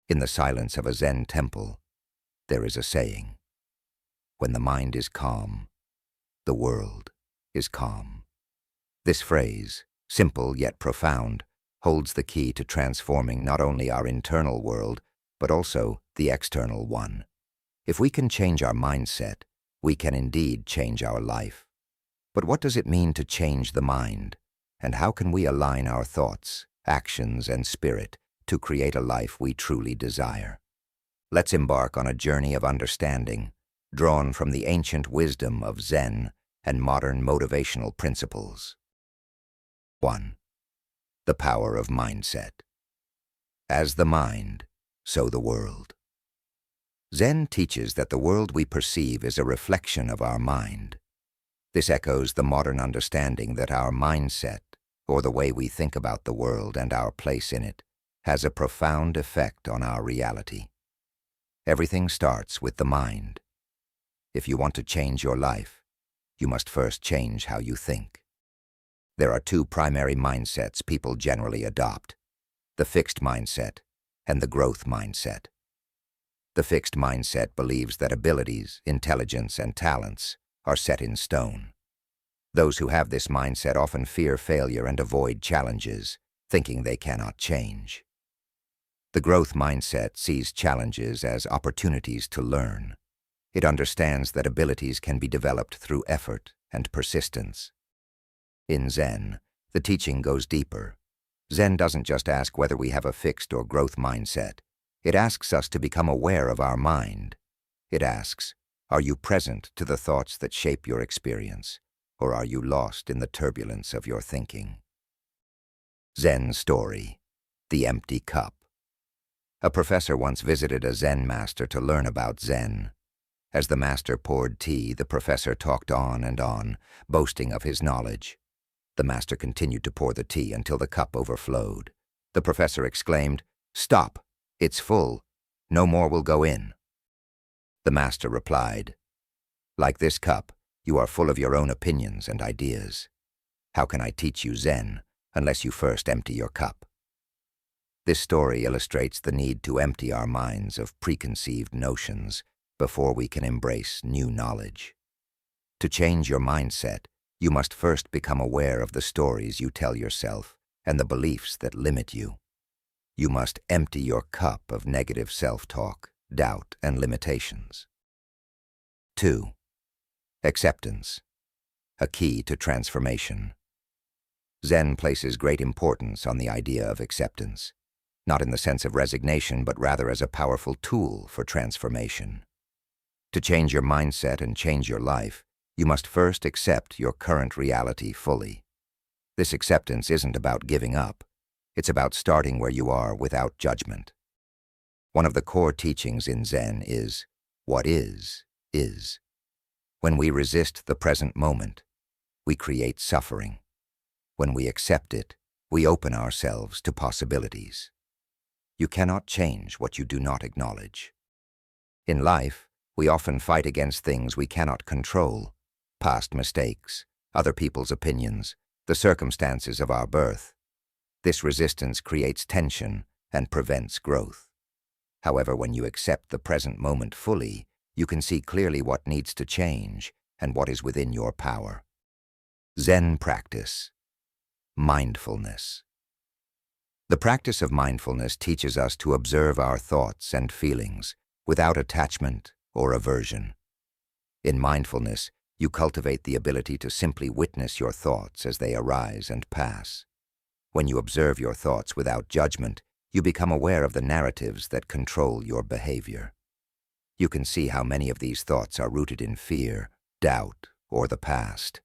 In the silence of a Zen temple, there is a saying, "When the mind is calm, the world is calm." This phrase, simple yet profound, holds the key to transforming not only our internal world, but also the external one. If we can change our mindset, we can indeed change our life. But what does it mean to change the mind? And how can we align our thoughts, actions, and spirit to create a life we truly desire? Let's embark on a journey of understanding, drawn from the ancient wisdom of Zen and modern motivational principles. 1. The power of mindset. As the mind, so the world. Zen teaches that the world we perceive is a reflection of our mind. This echoes the modern understanding that our mindset, or the way we think about the world and our place in it, has a profound effect on our reality. Everything starts with the mind. If you want to change your life, you must first change how you think. There are two primary mindsets people generally adopt: the fixed mindset and the growth mindset. The fixed mindset believes that abilities, intelligence, and talents are set in stone. Those who have this mindset often fear failure and avoid challenges, thinking they cannot change. The growth mindset sees challenges as opportunities to learn. It understands that abilities can be developed through effort and persistence. In Zen, the teaching goes deeper. Zen doesn't just ask whether we have a fixed or growth mindset. It asks us to become aware of our mind. It asks, are you present to the thoughts that shape your experience, or are you lost in the turbulence of your thinking? Zen story: the empty cup. A professor once visited a Zen master to learn about Zen. As the master poured tea, the professor talked on and on, boasting of his knowledge. The master continued to pour the tea until the cup overflowed. The professor exclaimed, "Stop! It's full. No more will go in." The master replied, "Like this cup, you are full of your own opinions and ideas. How can I teach you Zen unless you first empty your cup?" This story illustrates the need to empty our minds of preconceived notions before we can embrace new knowledge. To change your mindset, you must first become aware of the stories you tell yourself and the beliefs that limit you. You must empty your cup of negative self-talk, doubt, and limitations. 2. Acceptance, a key to transformation. Zen places great importance on the idea of acceptance, not in the sense of resignation, but rather as a powerful tool for transformation. To change your mindset and change your life, you must first accept your current reality fully. This acceptance isn't about giving up. It's about starting where you are without judgment. One of the core teachings in Zen is, what is, is. When we resist the present moment, we create suffering. When we accept it, we open ourselves to possibilities. You cannot change what you do not acknowledge. In life, we often fight against things we cannot control: past mistakes, other people's opinions, the circumstances of our birth. This resistance creates tension and prevents growth. However, when you accept the present moment fully, you can see clearly what needs to change and what is within your power. Zen practice: mindfulness. The practice of mindfulness teaches us to observe our thoughts and feelings without attachment or aversion. In mindfulness, you cultivate the ability to simply witness your thoughts as they arise and pass. When you observe your thoughts without judgment, you become aware of the narratives that control your behavior. You can see how many of these thoughts are rooted in fear, doubt, or the past.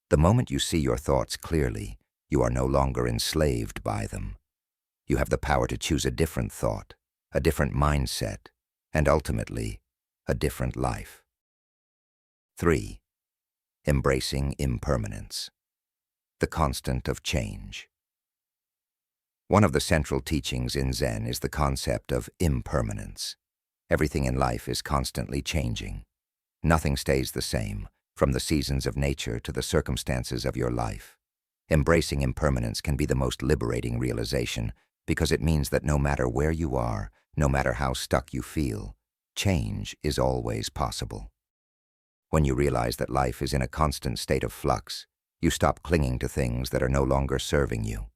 The moment you see your thoughts clearly, you are no longer enslaved by them. You have the power to choose a different thought, a different mindset, and ultimately, a different life. 3. Embracing impermanence, the constant of change. One of the central teachings in Zen is the concept of impermanence. Everything in life is constantly changing. Nothing stays the same, from the seasons of nature to the circumstances of your life. Embracing impermanence can be the most liberating realization because it means that no matter where you are, no matter how stuck you feel, change is always possible. When you realize that life is in a constant state of flux, you stop clinging to things that are no longer serving you.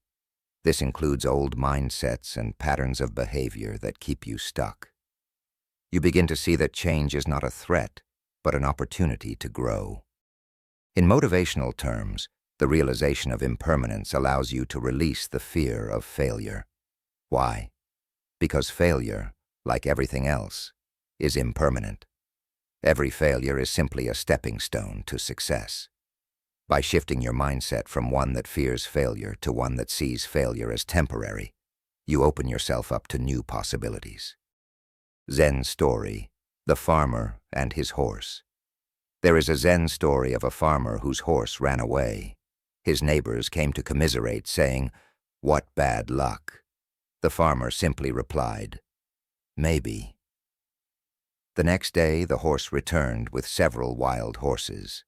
This includes old mindsets and patterns of behavior that keep you stuck. You begin to see that change is not a threat, but an opportunity to grow. In motivational terms, the realization of impermanence allows you to release the fear of failure. Why? Because failure, like everything else, is impermanent. Every failure is simply a stepping stone to success. By shifting your mindset from one that fears failure to one that sees failure as temporary, you open yourself up to new possibilities. Zen story, The Farmer and His Horse. There is a Zen story of a farmer whose horse ran away. His neighbors came to commiserate, saying, "What bad luck." The farmer simply replied, "Maybe." The next day, the horse returned with several wild horses.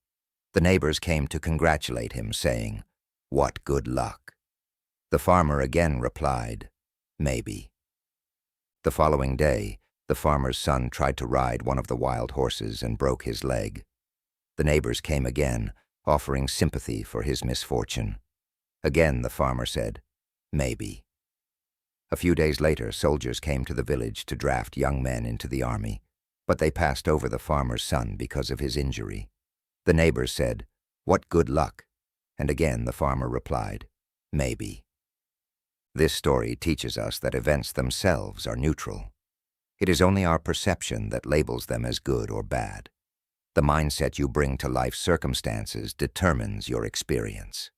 The neighbors came to congratulate him, saying, "What good luck." The farmer again replied, "Maybe." The following day, the farmer's son tried to ride one of the wild horses and broke his leg. The neighbors came again, offering sympathy for his misfortune. Again, the farmer said, "Maybe." A few days later, soldiers came to the village to draft young men into the army, but they passed over the farmer's son because of his injury. The neighbors said, "What good luck?" And again the farmer replied, "Maybe." This story teaches us that events themselves are neutral. It is only our perception that labels them as good or bad. The mindset you bring to life's circumstances determines your experience.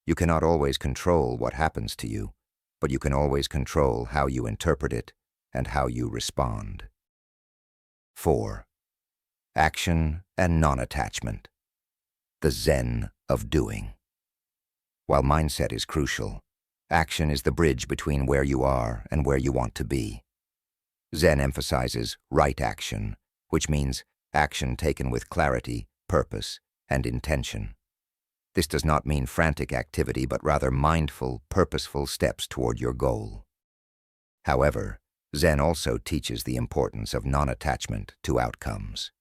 You cannot always control what happens to you, but you can always control how you interpret it and how you respond. 4. Action and non-attachment. The Zen of doing. While mindset is crucial, action is the bridge between where you are and where you want to be. Zen emphasizes right action, which means action taken with clarity, purpose, and intention. This does not mean frantic activity, but rather mindful, purposeful steps toward your goal. However, Zen also teaches the importance of non-attachment to outcomes.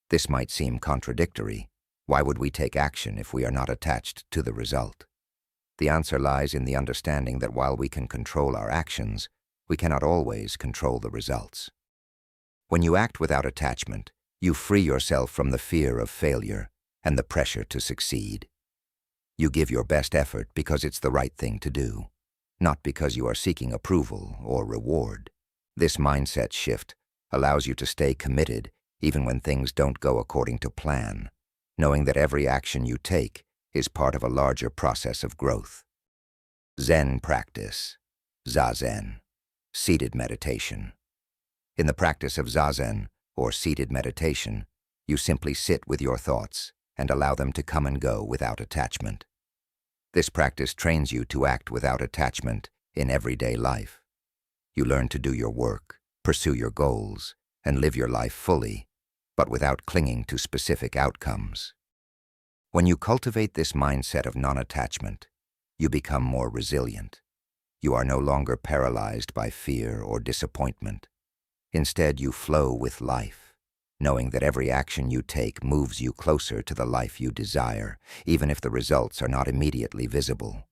This might seem contradictory. Why would we take action if we are not attached to the result? The answer lies in the understanding that while we can control our actions, we cannot always control the results. When you act without attachment, you free yourself from the fear of failure and the pressure to succeed. You give your best effort because it's the right thing to do, not because you are seeking approval or reward. This mindset shift allows you to stay committed even when things don't go according to plan, knowing that every action you take is part of a larger process of growth. Zen practice, Zazen, seated meditation. In the practice of Zazen, or seated meditation, you simply sit with your thoughts and allow them to come and go without attachment. This practice trains you to act without attachment in everyday life. You learn to do your work, pursue your goals, and live your life fully, but without clinging to specific outcomes. When you cultivate this mindset of non-attachment, you become more resilient. You are no longer paralyzed by fear or disappointment. Instead, you flow with life, knowing that every action you take moves you closer to the life you desire, even if the results are not immediately visible.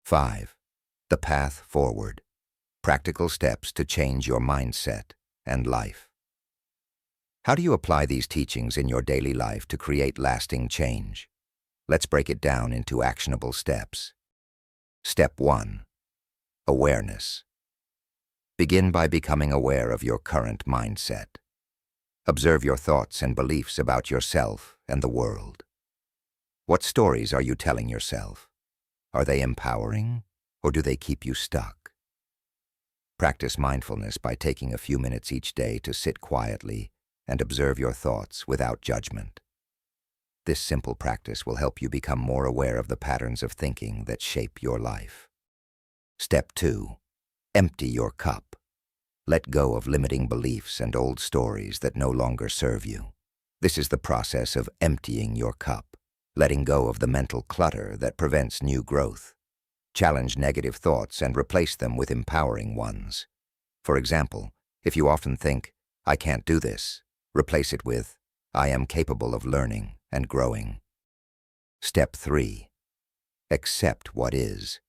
5. The path forward. Practical steps to change your mindset and life. How do you apply these teachings in your daily life to create lasting change? Let's break it down into actionable steps. Step 1. Awareness. Begin by becoming aware of your current mindset. Observe your thoughts and beliefs about yourself and the world. What stories are you telling yourself? Are they empowering, or do they keep you stuck? Practice mindfulness by taking a few minutes each day to sit quietly and observe your thoughts without judgment. This simple practice will help you become more aware of the patterns of thinking that shape your life. Step 2. Empty your cup. Let go of limiting beliefs and old stories that no longer serve you. This is the process of emptying your cup, letting go of the mental clutter that prevents new growth. Challenge negative thoughts and replace them with empowering ones. For example, if you often think, "I can't do this," replace it with, "I am capable of learning and growing." Step 3. Accept what is.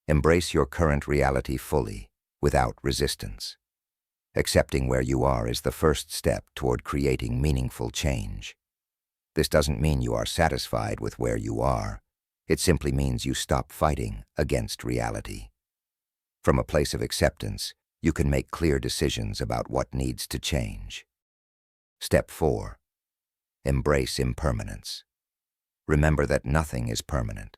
Embrace your current reality fully, without resistance. Accepting where you are is the first step toward creating meaningful change. This doesn't mean you are satisfied with where you are. It simply means you stop fighting against reality. From a place of acceptance, you can make clear decisions about what needs to change. Step 4. Embrace impermanence. Remember that nothing is permanent.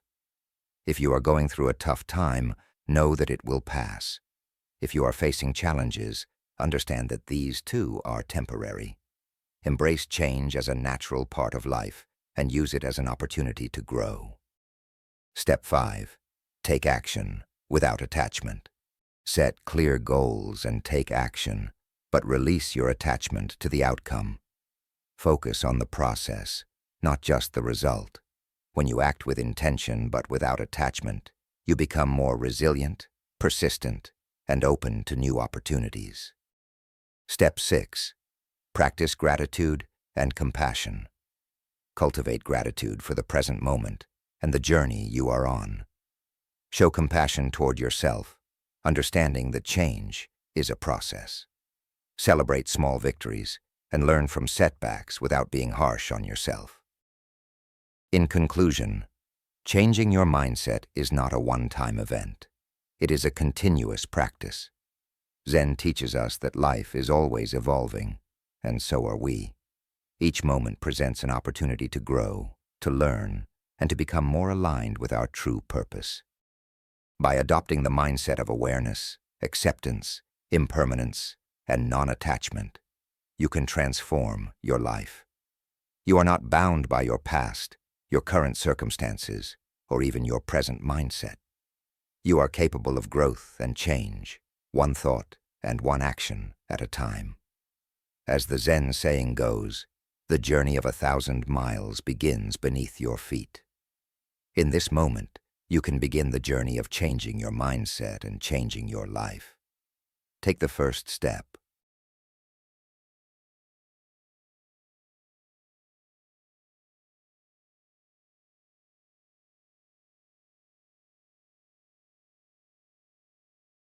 If you are going through a tough time, know that it will pass. If you are facing challenges, understand that these too are temporary. Embrace change as a natural part of life and use it as an opportunity to grow. Step 5. Take action without attachment. Set clear goals and take action, but release your attachment to the outcome. Focus on the process, not just the result. When you act with intention but without attachment, you become more resilient, persistent, and open to new opportunities. Step 6. Practice gratitude and compassion. Cultivate gratitude for the present moment and the journey you are on. Show compassion toward yourself, understanding that change is a process. Celebrate small victories and learn from setbacks without being harsh on yourself. In conclusion, changing your mindset is not a one-time event. It is a continuous practice. Zen teaches us that life is always evolving, and so are we. Each moment presents an opportunity to grow, to learn, and to become more aligned with our true purpose. By adopting the mindset of awareness, acceptance, impermanence, and non-attachment, you can transform your life. You are not bound by your past, your current circumstances, or even your present mindset. You are capable of growth and change, one thought and one action at a time. As the Zen saying goes, the journey of 1,000 miles begins beneath your feet. In this moment, you can begin the journey of changing your mindset and changing your life. Take the first step.